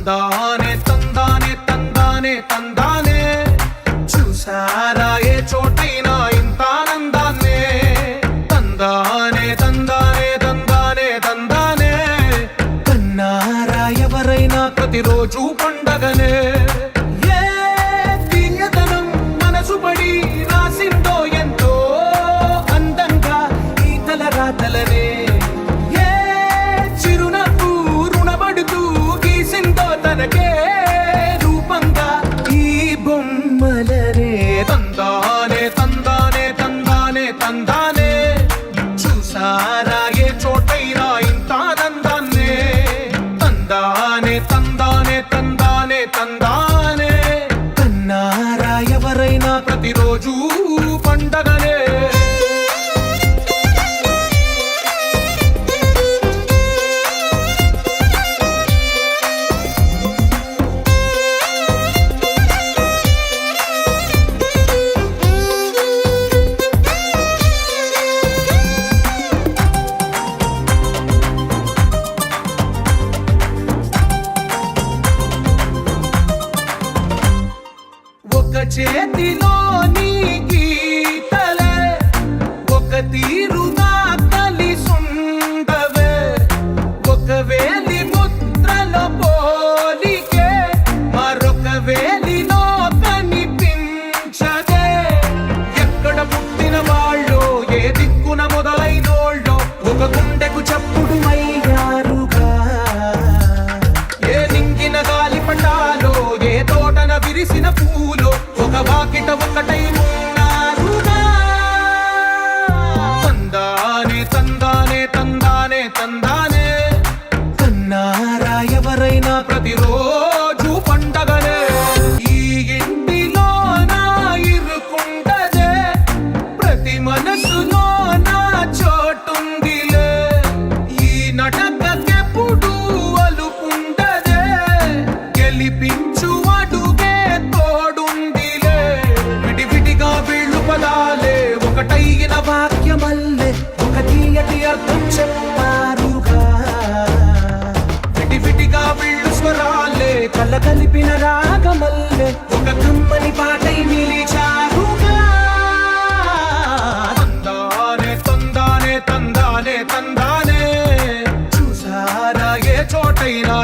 తందానే తందానే తందానే తందానే చూసారా ఏ చోటైనా ఇంత ఆనందాన్నే తందానే తందానే తందానే తందానే కన్నారా ఎవరైనా ప్రతిరోజు పండగనే ఏ తీయదనం మనసు పడి రాసిందో ఎంతో అందంగా ఈ తలరాతలనే తనకే రూపంగా ఈ బొమ్మలనే తందానే తందానే తందానే తందానే చూసారా ఏ చోటైనా ఇంత ఆనందాన్నే తందానే తందానే తందానే తందానే కన్నారా ఎవరైనా ప్రతిరోజు పండగనే ఒక చేతిలో నీ గీతలే ఒక తీరుగా కలిసుండవే ఒక వేలి ముద్రలో పోలికే మరొక వేలిలో కనిపించదే ఎక్కడ పుట్టిన వాళ్ళు ఏ దిక్కున మొదలైనోళ్ళో ఒక గుండెకు చప్పుడు అయ్యారుగా ఏ నింగిన గాలి పండాలో ఏ తోటన విరిసిన పూలో ఒక వాకిట ఒకటై ఉన్నారుగా తందానే తందానే తందానే తందానే కన్నారా ఎవరైనా ప్రతిరోజు పండగనే ఈ ఇంటిలో నా ఇరుకుండదే ప్రతి మనసులో నా చోటుందిలే ఈ నటకెప్పుడు అలుపుండదే గెలిపించు పదాలే ఒకటైన వాక్యమల్లే ఒక తీయటి అర్థం చెప్పారుగా విడివిడిగా వీళ్ళు స్వరాలే కళ్ళ కలిపిన రాగమల్లే ఒక కమ్మని పాటై నిలిచారుగా తందానే తందానే తందానే తందానే చూసారా ఏ చోటైనా